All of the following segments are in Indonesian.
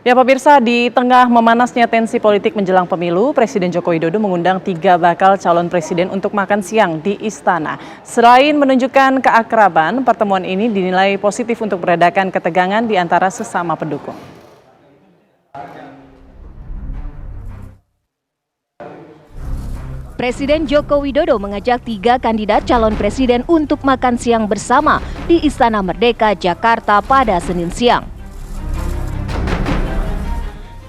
Ya pemirsa, di tengah memanasnya tensi politik menjelang pemilu, Presiden Joko Widodo mengundang 3 bakal calon presiden untuk makan siang di Istana. Selain menunjukkan keakraban, pertemuan ini dinilai positif untuk meredakan ketegangan di antara sesama pendukung. Presiden Joko Widodo mengajak 3 kandidat calon presiden untuk makan siang bersama di Istana Merdeka, Jakarta pada Senin siang.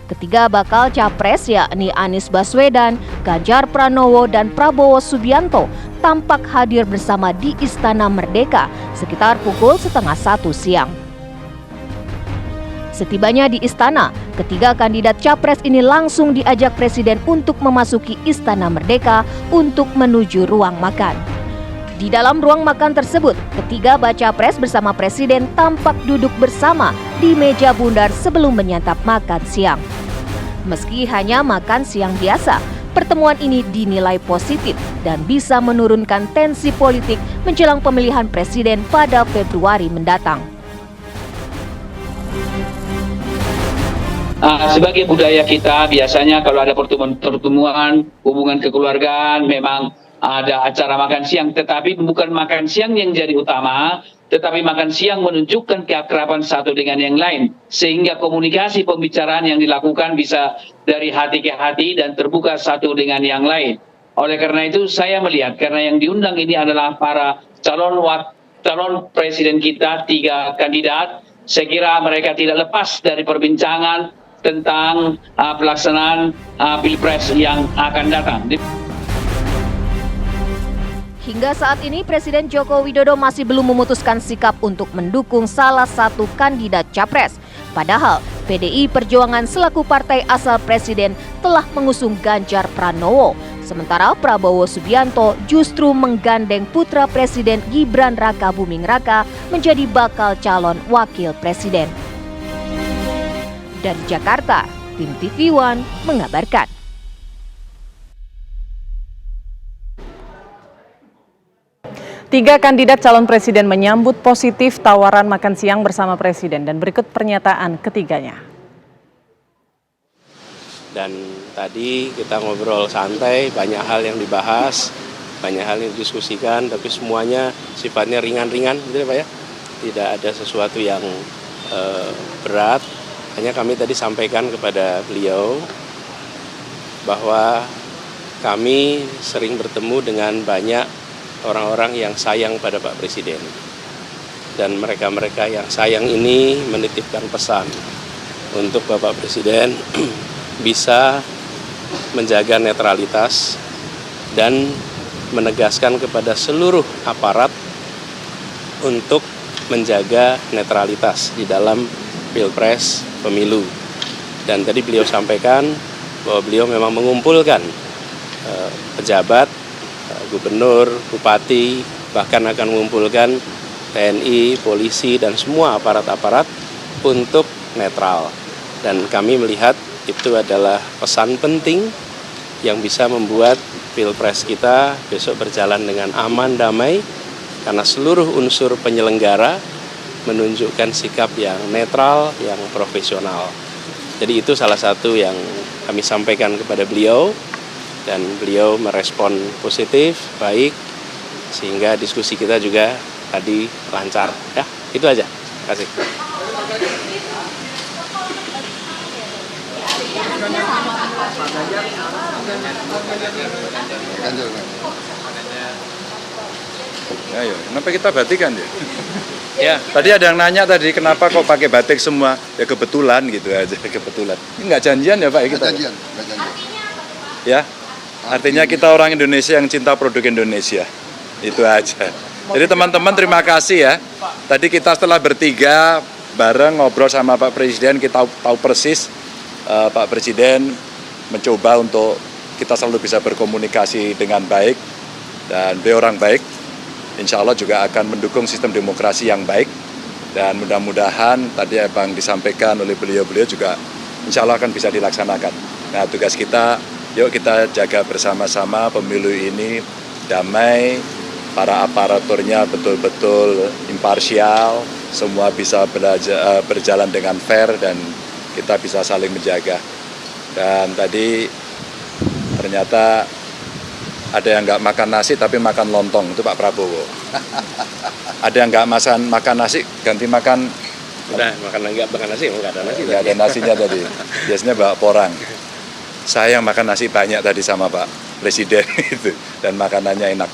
Ketiga bakal capres yakni Anies Baswedan, Ganjar Pranowo, dan Prabowo Subianto tampak hadir bersama di Istana Merdeka sekitar pukul 12:30 siang. Setibanya di istana, ketiga kandidat capres ini langsung diajak Presiden untuk memasuki Istana Merdeka untuk menuju ruang makan. Di dalam ruang makan tersebut, ketiga baca pres bersama Presiden tampak duduk bersama di meja bundar sebelum menyantap makan siang. Meski hanya makan siang biasa, pertemuan ini dinilai positif dan bisa menurunkan tensi politik menjelang pemilihan presiden pada Februari mendatang. Sebagai budaya kita, biasanya kalau ada pertemuan hubungan kekeluargaan, memang ada acara makan siang, tetapi bukan makan siang yang jadi utama, tetapi makan siang menunjukkan keakraban satu dengan yang lain, sehingga komunikasi pembicaraan yang dilakukan bisa dari hati ke hati dan terbuka satu dengan yang lain. Oleh karena itu saya melihat, karena yang diundang ini adalah para calon presiden kita, 3 kandidat, saya kira mereka tidak lepas dari perbincangan tentang pelaksanaan Pilpres yang akan datang. Hingga saat ini Presiden Joko Widodo masih belum memutuskan sikap untuk mendukung salah satu kandidat capres. Padahal PDI Perjuangan selaku partai asal Presiden telah mengusung Ganjar Pranowo. Sementara Prabowo Subianto justru menggandeng putra Presiden Gibran Raka Buming Raka menjadi bakal calon wakil presiden. Dari Jakarta, tim TV One mengabarkan. Tiga kandidat calon presiden menyambut positif tawaran makan siang bersama presiden dan berikut pernyataan ketiganya. Dan tadi kita ngobrol santai, banyak hal yang dibahas, banyak hal yang didiskusikan, tapi semuanya sifatnya ringan-ringan, gitu ya Pak ya. Tidak ada sesuatu yang berat. Hanya kami tadi sampaikan kepada beliau bahwa kami sering bertemu dengan banyak orang-orang yang sayang pada Pak Presiden. Dan mereka-mereka yang sayang ini menitipkan pesan untuk Bapak Presiden bisa menjaga netralitas dan menegaskan kepada seluruh aparat untuk menjaga netralitas di dalam Pilpres pemilu. Dan tadi beliau sampaikan bahwa beliau memang mengumpulkan pejabat, gubernur, bupati, bahkan akan mengumpulkan TNI, polisi, dan semua aparat-aparat untuk netral. Dan kami melihat itu adalah pesan penting yang bisa membuat Pilpres kita besok berjalan dengan aman, damai, karena seluruh unsur penyelenggara menunjukkan sikap yang netral, yang profesional. Jadi itu salah satu yang kami sampaikan kepada beliau, dan beliau merespon positif, baik, sehingga diskusi kita juga tadi lancar. Ya, itu aja. Terima kasih. Ayo, kenapa kita batikan ya? Ya, tadi ada yang nanya tadi kenapa kok pakai batik semua? Ya kebetulan gitu aja, kebetulan. Ini nggak janjian ya Pak ya kita? Nggak janjian. Ya, artinya kita orang Indonesia yang cinta produk Indonesia. Itu aja. Jadi teman-teman terima kasih ya. Tadi kita setelah bertiga bareng ngobrol sama Pak Presiden, kita tahu persis Pak Presiden mencoba untuk kita selalu bisa berkomunikasi dengan baik, dan beliau orang baik. Insya Allah juga akan mendukung sistem demokrasi yang baik, dan mudah-mudahan tadi yang disampaikan oleh beliau-beliau juga insya Allah akan bisa dilaksanakan. Nah, tugas kita, yuk kita jaga bersama-sama pemilu ini damai, para aparaturnya betul-betul imparsial, semua bisa berjalan dengan fair dan kita bisa saling menjaga. Dan tadi ternyata ada yang nggak makan nasi tapi makan lontong, itu Pak Prabowo. Ada yang nggak makan nasi ganti makan. Udah makan nasi, nggak ada nasi. Nggak ada nasinya tadi. Biasanya bawa porang. Saya yang makan nasi banyak tadi sama Pak Presiden itu, dan makanannya enak.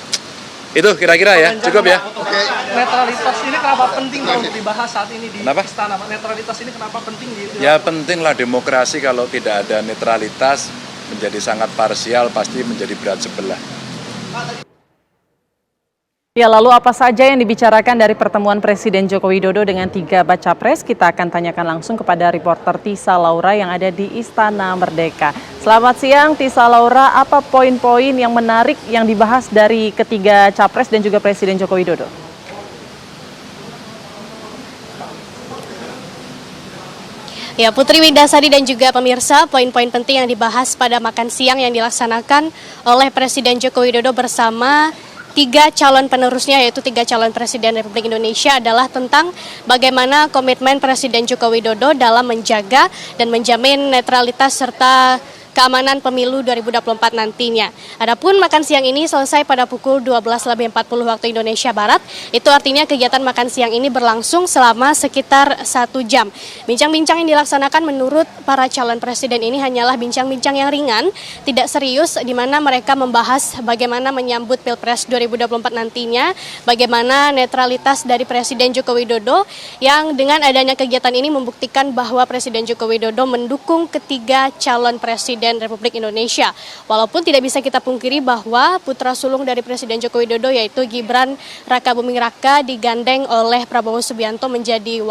Itu kira-kira ya, cukup ya. Oke. Netralitas ini kenapa penting kalau dibahas saat ini di Kenapa? istana? Netralitas ini kenapa penting di Ya pentinglah demokrasi, kalau tidak ada netralitas menjadi sangat parsial, pasti menjadi berat sebelah. Ya, lalu apa saja yang dibicarakan dari pertemuan Presiden Joko Widodo dengan 3 baca pres? Kita akan tanyakan langsung kepada reporter Tisa Laura yang ada di Istana Merdeka. Selamat siang Tisa Laura, apa poin-poin yang menarik yang dibahas dari ketiga capres dan juga Presiden Joko Widodo? Ya, Putri Windasari dan juga pemirsa, poin-poin penting yang dibahas pada makan siang yang dilaksanakan oleh Presiden Joko Widodo bersama 3 calon penerusnya, yaitu 3 calon Presiden Republik Indonesia, adalah tentang bagaimana komitmen Presiden Joko Widodo dalam menjaga dan menjamin netralitas serta keamanan pemilu 2024 nantinya. Adapun makan siang ini selesai pada pukul 12.40 waktu Indonesia Barat. Itu artinya kegiatan makan siang ini berlangsung selama sekitar 1 jam. Bincang-bincang yang dilaksanakan menurut para calon presiden ini hanyalah bincang-bincang yang ringan, tidak serius, di mana mereka membahas bagaimana menyambut Pilpres 2024 nantinya, bagaimana netralitas dari Presiden Joko Widodo, yang dengan adanya kegiatan ini membuktikan bahwa Presiden Joko Widodo mendukung ketiga calon presiden Republik Indonesia. Walaupun tidak bisa kita pungkiri bahwa putra sulung dari Presiden Joko Widodo, yaitu Gibran Rakabuming Raka, digandeng oleh Prabowo Subianto menjadi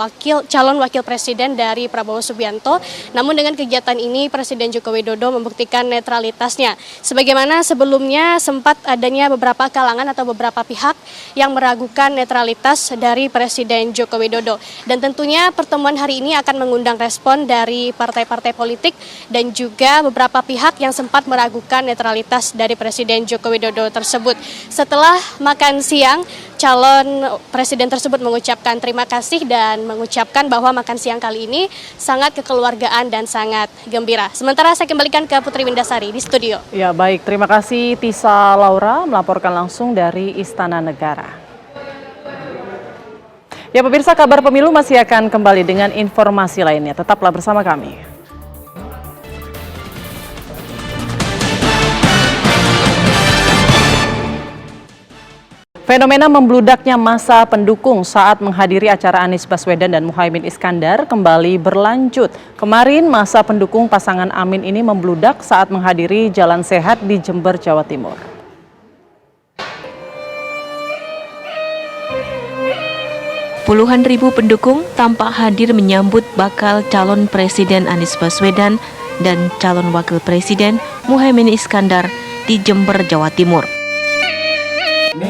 calon wakil presiden dari Prabowo Subianto. Namun dengan kegiatan ini Presiden Joko Widodo membuktikan netralitasnya. Sebagaimana sebelumnya sempat adanya beberapa kalangan atau beberapa pihak yang meragukan netralitas dari Presiden Joko Widodo. Dan tentunya pertemuan hari ini akan mengundang respon dari partai-partai politik dan juga beberapa pihak yang sempat meragukan netralitas dari Presiden Joko Widodo tersebut. Setelah makan siang, calon presiden tersebut mengucapkan terima kasih dan mengucapkan bahwa makan siang kali ini sangat kekeluargaan dan sangat gembira. Sementara saya kembalikan ke Putri Windasari di studio. Ya baik, terima kasih Tisa Laura melaporkan langsung dari Istana Negara. Ya pemirsa, kabar pemilu masih akan kembali dengan informasi lainnya. Tetaplah bersama kami. Fenomena membludaknya massa pendukung saat menghadiri acara Anies Baswedan dan Muhaimin Iskandar kembali berlanjut. Kemarin massa pendukung pasangan Amin ini membludak saat menghadiri Jalan Sehat di Jember, Jawa Timur. Puluhan ribu pendukung tampak hadir menyambut bakal calon Presiden Anies Baswedan dan calon Wakil Presiden Muhaimin Iskandar di Jember, Jawa Timur.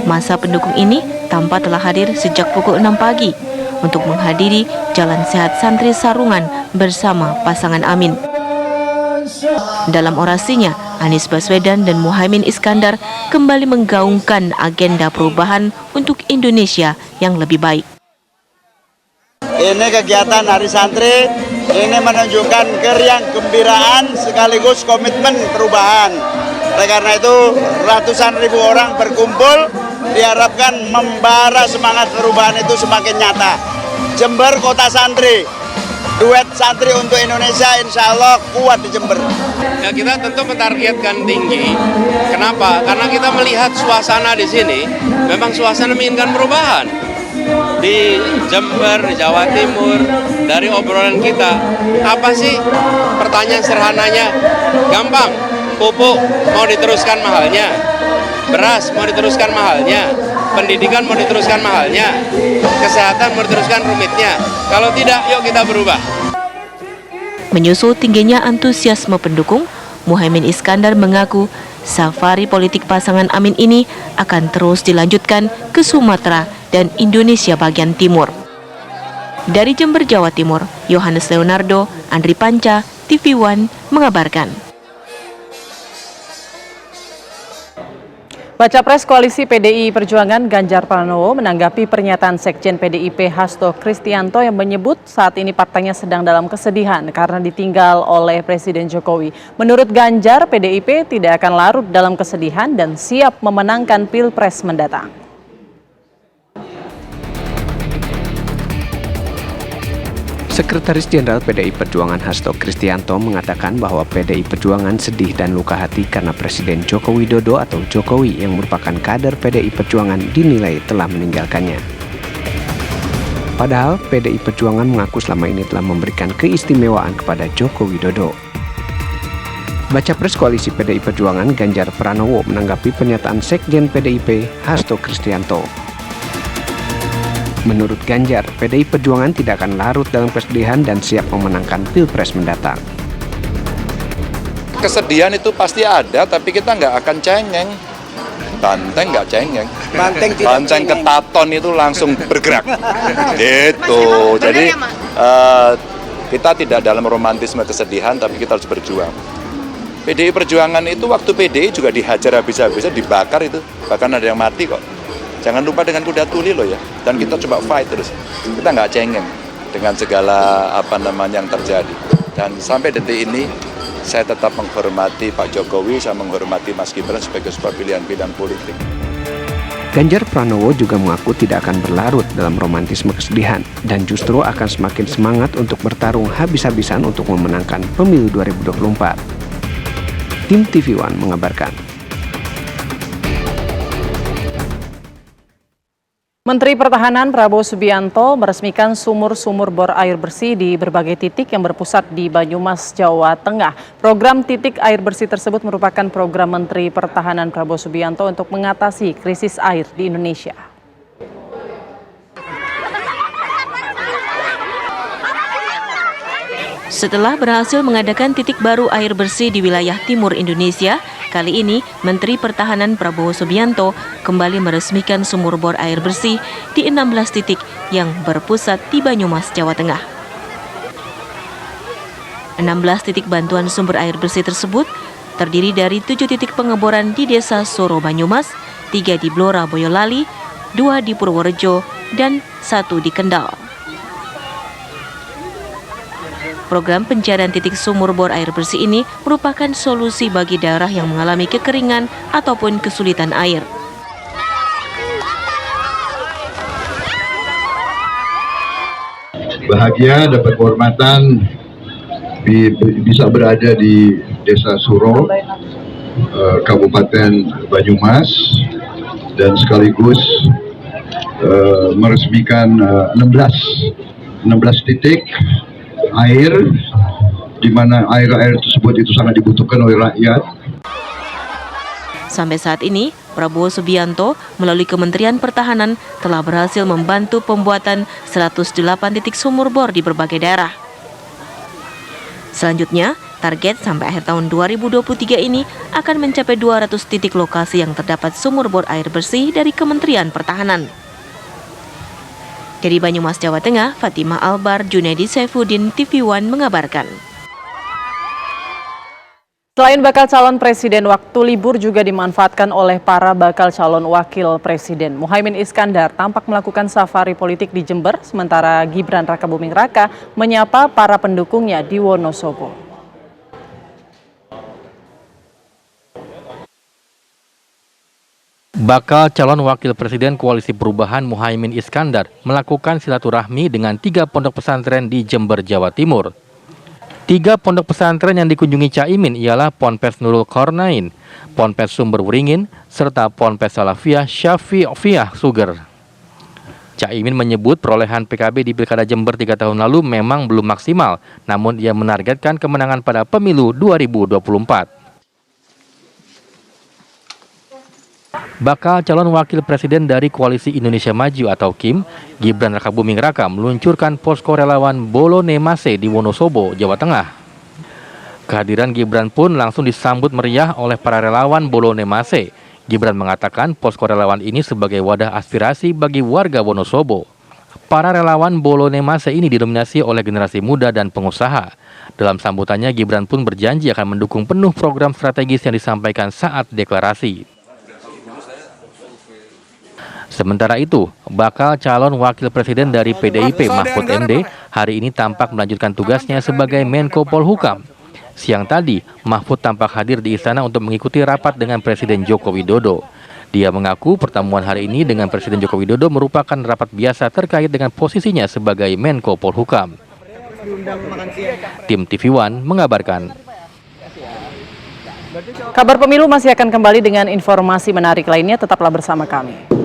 Massa pendukung ini tampak telah hadir sejak pukul 6 pagi untuk menghadiri Jalan Sehat Santri Sarungan bersama pasangan Amin. Dalam orasinya, Anies Baswedan dan Muhaimin Iskandar kembali menggaungkan agenda perubahan untuk Indonesia yang lebih baik. Ini kegiatan Hari Santri, ini menunjukkan keriang gembiraan sekaligus komitmen perubahan. Oleh karena itu, ratusan ribu orang berkumpul, diharapkan membara semangat perubahan itu semakin nyata. Jember kota santri, duet santri untuk Indonesia insya Allah kuat di Jember. Ya, kita tentu mentargetkan tinggi. Kenapa? Karena kita melihat suasana di sini, memang suasana menginginkan perubahan. Di Jember, di Jawa Timur, dari obrolan kita, apa sih pertanyaan sederhananya? Gampang, pupuk mau diteruskan mahalnya, beras mau diteruskan mahalnya, pendidikan mau diteruskan mahalnya, kesehatan mau diteruskan rumitnya. Kalau tidak, yuk kita berubah. Menyusul tingginya antusiasme pendukung, Muhaimin Iskandar mengaku safari politik pasangan Amin ini akan terus dilanjutkan ke Sumatera dan Indonesia bagian timur. Dari Jember, Jawa Timur, Yohanes Leonardo, Andri Panca, TV One mengabarkan. Baca Pres Koalisi PDI Perjuangan Ganjar Pranowo menanggapi pernyataan Sekjen PDIP Hasto Kristianto yang menyebut saat ini partainya sedang dalam kesedihan karena ditinggal oleh Presiden Jokowi. Menurut Ganjar, PDIP tidak akan larut dalam kesedihan dan siap memenangkan Pilpres mendatang. Sekretaris Jenderal PDI Perjuangan Hasto Kristianto mengatakan bahwa PDI Perjuangan sedih dan luka hati karena Presiden Joko Widodo atau Jokowi yang merupakan kader PDI Perjuangan dinilai telah meninggalkannya. Padahal PDI Perjuangan mengaku selama ini telah memberikan keistimewaan kepada Joko Widodo. Baca Pres Koalisi PDI Perjuangan Ganjar Pranowo menanggapi pernyataan Sekjen PDIP Hasto Kristianto. Menurut Ganjar, PDI Perjuangan tidak akan larut dalam kesedihan dan siap memenangkan Pilpres mendatang. Kesedihan itu pasti ada, tapi kita nggak akan cengeng. Banteng nggak cengeng. Banteng ketaton itu langsung bergerak. Gitu. Jadi kita tidak dalam romantisme kesedihan, tapi kita harus berjuang. PDI Perjuangan itu waktu PDI juga dihajar habis-habisan, dibakar itu. Bahkan ada yang mati kok. Jangan lupa dengan kuda tuli loh ya, dan kita coba fight terus. Kita nggak cengeng dengan segala yang terjadi. Dan sampai detik ini, saya tetap menghormati Pak Jokowi, saya menghormati Mas Gibran sebagai sebuah pilihan-pilihan politik. Ganjar Pranowo juga mengaku tidak akan berlarut dalam romantisme kesedihan dan justru akan semakin semangat untuk bertarung habis-habisan untuk memenangkan pemilu 2024. Tim TV One mengabarkan. Menteri Pertahanan Prabowo Subianto meresmikan sumur-sumur bor air bersih di berbagai titik yang berpusat di Banyumas, Jawa Tengah. Program titik air bersih tersebut merupakan program Menteri Pertahanan Prabowo Subianto untuk mengatasi krisis air di Indonesia. Setelah berhasil mengadakan titik baru air bersih di wilayah timur Indonesia, kali ini Menteri Pertahanan Prabowo Subianto kembali meresmikan sumur bor air bersih di 16 titik yang berpusat di Banyumas, Jawa Tengah. 16 titik bantuan sumber air bersih tersebut terdiri dari 7 titik pengeboran di Desa Soro Banyumas, 3 di Blora Boyolali, 2 di Purworejo, dan 1 di Kendal. Program pencarian titik sumur bor air bersih ini merupakan solusi bagi daerah yang mengalami kekeringan ataupun kesulitan air. Bahagia dapat kehormatan bisa berada di Desa Suro, Kabupaten Banyumas, dan sekaligus meresmikan 16 titik air, di mana air tersebut itu sangat dibutuhkan oleh rakyat. Sampai saat ini, Prabowo Subianto melalui Kementerian Pertahanan telah berhasil membantu pembuatan 108 titik sumur bor di berbagai daerah. Selanjutnya, target sampai akhir tahun 2023 ini akan mencapai 200 titik lokasi yang terdapat sumur bor air bersih dari Kementerian Pertahanan. Dari Banyumas, Jawa Tengah, Fatimah Albar, Junaidi Saifuddin, TV One mengabarkan. Selain bakal calon presiden, waktu libur juga dimanfaatkan oleh para bakal calon wakil presiden. Muhaimin Iskandar tampak melakukan safari politik di Jember, sementara Gibran Rakabuming Raka menyapa para pendukungnya di Wonosobo. Bakal calon wakil presiden Koalisi Perubahan Muhaimin Iskandar melakukan silaturahmi dengan 3 pondok pesantren di Jember, Jawa Timur. 3 pondok pesantren yang dikunjungi Caimin ialah Ponpes Nurul Qornain, Ponpes Sumber Wuringin, serta Ponpes Salafiyah Syafi'iyah Suger. Caimin menyebut perolehan PKB di Pilkada Jember 3 tahun lalu memang belum maksimal, namun ia menargetkan kemenangan pada pemilu 2024. Bakal calon wakil presiden dari Koalisi Indonesia Maju atau KIM, Gibran Rakabuming Raka meluncurkan posko relawan Bolone Mase di Wonosobo, Jawa Tengah. Kehadiran Gibran pun langsung disambut meriah oleh para relawan Bolone Mase. Gibran mengatakan posko relawan ini sebagai wadah aspirasi bagi warga Wonosobo. Para relawan Bolone Mase ini didominasi oleh generasi muda dan pengusaha. Dalam sambutannya, Gibran pun berjanji akan mendukung penuh program strategis yang disampaikan saat deklarasi. Sementara itu, bakal calon wakil presiden dari PDIP Mahfud MD hari ini tampak melanjutkan tugasnya sebagai Menko Polhukam. Siang tadi, Mahfud tampak hadir di istana untuk mengikuti rapat dengan Presiden Joko Widodo. Dia mengaku pertemuan hari ini dengan Presiden Joko Widodo merupakan rapat biasa terkait dengan posisinya sebagai Menko Polhukam. Tim TV One mengabarkan. Kabar Pemilu masih akan kembali dengan informasi menarik lainnya, tetaplah bersama kami.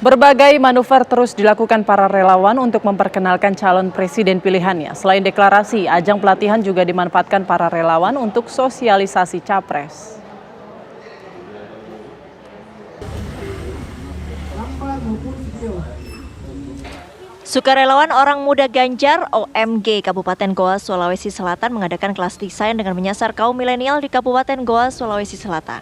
Berbagai manuver terus dilakukan para relawan untuk memperkenalkan calon presiden pilihannya. Selain deklarasi, ajang pelatihan juga dimanfaatkan para relawan untuk sosialisasi capres. Sukarelawan Orang Muda Ganjar OMG Kabupaten Goa, Sulawesi Selatan mengadakan kelas desain dengan menyasar kaum milenial di Kabupaten Goa, Sulawesi Selatan.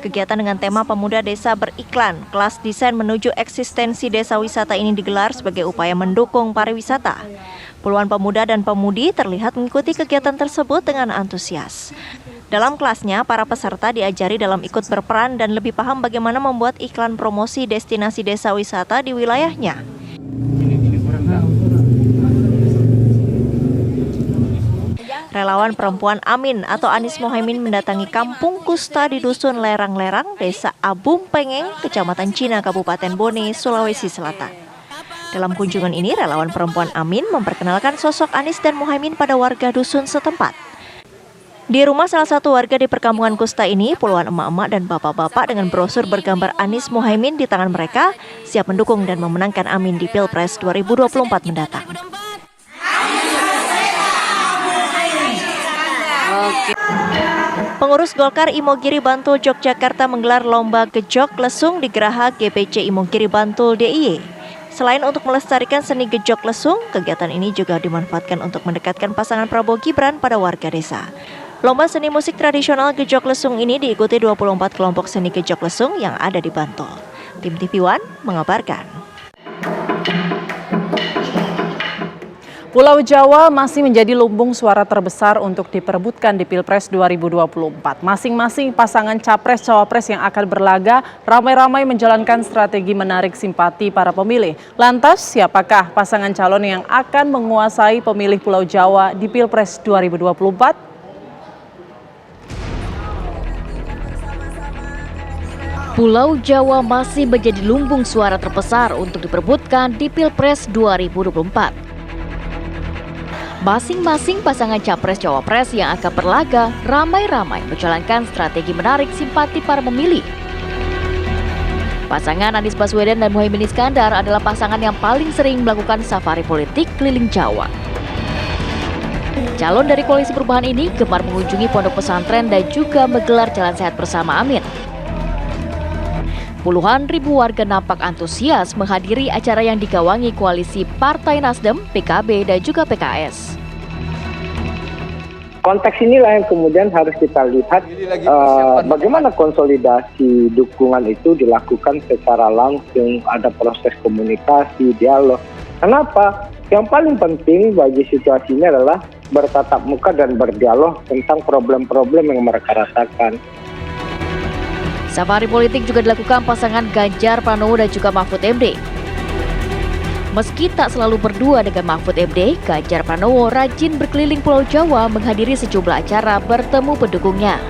Kegiatan dengan tema Pemuda Desa Beriklan, kelas desain menuju eksistensi desa wisata ini digelar sebagai upaya mendukung pariwisata. Puluhan pemuda dan pemudi terlihat mengikuti kegiatan tersebut dengan antusias. Dalam kelasnya, para peserta diajari dalam ikut berperan dan lebih paham bagaimana membuat iklan promosi destinasi desa wisata di wilayahnya. Relawan perempuan Amin atau Anis Mohaimin mendatangi kampung Kusta di Dusun Lerang-Lerang, Desa Abung Pengeng, Kecamatan Cina, Kabupaten Bone, Sulawesi Selatan. Dalam kunjungan ini, relawan perempuan Amin memperkenalkan sosok Anis dan Mohaimin pada warga dusun setempat. Di rumah salah satu warga di perkampungan Kusta ini, puluhan emak-emak dan bapak-bapak dengan brosur bergambar Anis Mohaimin di tangan mereka siap mendukung dan memenangkan Amin di Pilpres 2024 mendatang. Pengurus Golkar Imogiri Bantul Yogyakarta menggelar lomba gejok lesung di Geraha GPC Imogiri Bantul DIY. Selain untuk melestarikan seni gejok lesung, kegiatan ini juga dimanfaatkan untuk mendekatkan pasangan Prabowo Gibran pada warga desa. Lomba seni musik tradisional gejok lesung ini diikuti 24 kelompok seni gejok lesung yang ada di Bantul. Tim TV One mengabarkan. Pulau Jawa masih menjadi lumbung suara terbesar untuk diperebutkan di Pilpres 2024. Masing-masing pasangan capres-cawapres yang akan berlaga ramai-ramai menjalankan strategi menarik simpati para pemilih. Lantas, siapakah pasangan calon yang akan menguasai pemilih Pulau Jawa di Pilpres 2024? Pulau Jawa masih menjadi lumbung suara terbesar untuk diperebutkan di Pilpres 2024. Masing-masing pasangan capres-cawapres yang akan berlaga ramai-ramai menjalankan strategi menarik simpati para pemilih. Pasangan Anies Baswedan dan Muhaimin Iskandar adalah pasangan yang paling sering melakukan safari politik keliling Jawa. Calon dari Koalisi Perubahan ini gemar mengunjungi pondok pesantren dan juga menggelar jalan sehat bersama Amin. Puluhan ribu warga nampak antusias menghadiri acara yang digawangi koalisi Partai Nasdem, PKB, dan juga PKS. Konteks inilah yang kemudian harus kita lihat bagaimana konsolidasi dukungan itu dilakukan secara langsung, ada proses komunikasi, dialog. Kenapa? Yang paling penting bagi situasi ini adalah bertatap muka dan berdialog tentang problem-problem yang mereka rasakan. Safari politik juga dilakukan pasangan Ganjar Pranowo dan juga Mahfud MD. Meski tak selalu berdua dengan Mahfud MD, Ganjar Pranowo rajin berkeliling Pulau Jawa menghadiri sejumlah acara bertemu pendukungnya.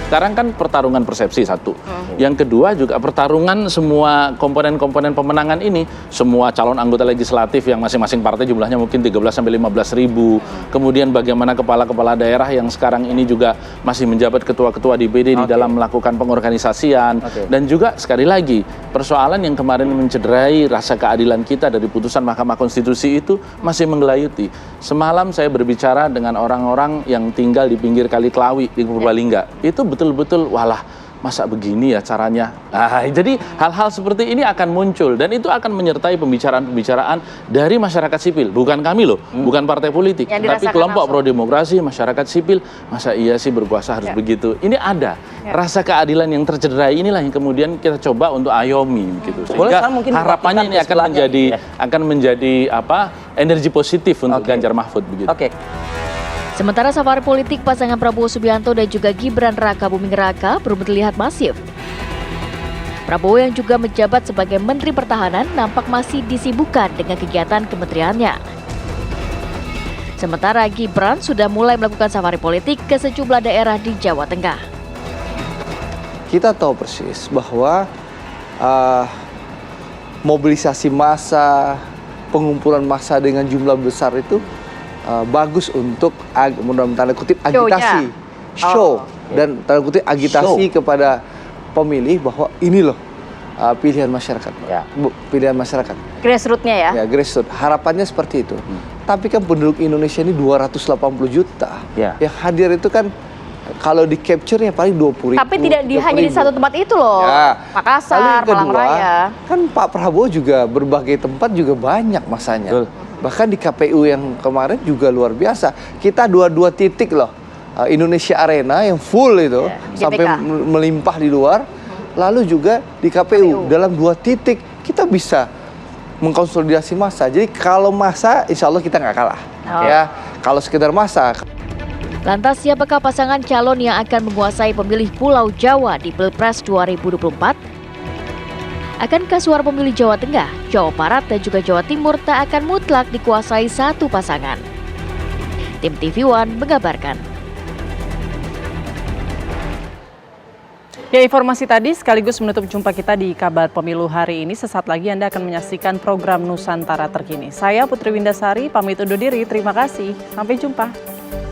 Sekarang kan pertarungan persepsi satu. Yang kedua juga pertarungan semua komponen-komponen pemenangan ini. Semua calon anggota legislatif yang masing-masing partai jumlahnya mungkin 13-15 ribu. Kemudian bagaimana kepala-kepala daerah yang sekarang ini juga masih menjabat ketua-ketua DPD di dalam melakukan pengorganisasian. Dan juga sekali lagi persoalan yang kemarin mencederai rasa keadilan kita dari putusan Mahkamah Konstitusi itu masih menggelayuti. Semalam saya berbicara dengan orang-orang yang tinggal di pinggir Kali Klawi di Purbalingga. Itu betul-betul walah masa begini ya caranya. Jadi hal-hal seperti ini akan muncul dan itu akan menyertai pembicaraan-pembicaraan dari masyarakat sipil. Bukan kami loh, bukan partai politik, tapi kelompok pro-demokrasi, masyarakat sipil. Masa iya sih berkuasa harus begitu? Ini ada rasa keadilan yang tercederai, inilah yang kemudian kita coba untuk ayomi gitu. Sehingga harapannya ini akan menjadi apa? Energi positif untuk Ganjar Mahfud begitu. Sementara safari politik pasangan Prabowo Subianto dan juga Gibran Raka Buming Raka belum terlihat masif. Prabowo yang juga menjabat sebagai Menteri Pertahanan nampak masih disibukkan dengan kegiatan kementeriannya. Sementara Gibran sudah mulai melakukan safari politik ke sejumlah daerah di Jawa Tengah. Kita tahu persis bahwa mobilisasi massa, pengumpulan massa dengan jumlah besar itu bagus untuk tanda kutip agitasi, dan tanda kutip agitasi kepada pemilih bahwa ini loh pilihan masyarakat, pilihan masyarakat. Grassroots-nya ya? Ya, grassroots. Harapannya seperti itu. Tapi kan penduduk Indonesia ini 280 juta. Yang hadir itu kan kalau di capture ya paling 20 ribu. Tapi tidak hanya di satu tempat itu loh. Makassar, Malang Raya. Kan Pak Prabowo juga berbagai tempat juga banyak masanya. Bahkan di KPU yang kemarin juga luar biasa. Kita 22 titik loh. Indonesia Arena yang full itu sampai melimpah di luar, lalu juga di KPU dalam 2 titik kita bisa mengkonsolidasi massa. Jadi kalau massa, insya Allah kita nggak kalah. Ya, kalau sekedar massa. Lantas siapakah pasangan calon yang akan menguasai pemilih Pulau Jawa di Pilpres 2024? Akankah suara pemilih Jawa Tengah, Jawa Barat, dan juga Jawa Timur tak akan mutlak dikuasai satu pasangan? Tim TV One mengabarkan. Ya, informasi tadi sekaligus menutup jumpa kita di Kabar Pemilu hari ini. Sesaat lagi Anda akan menyaksikan program Nusantara Terkini. Saya Putri Windasari, pamit undur diri. Terima kasih. Sampai jumpa.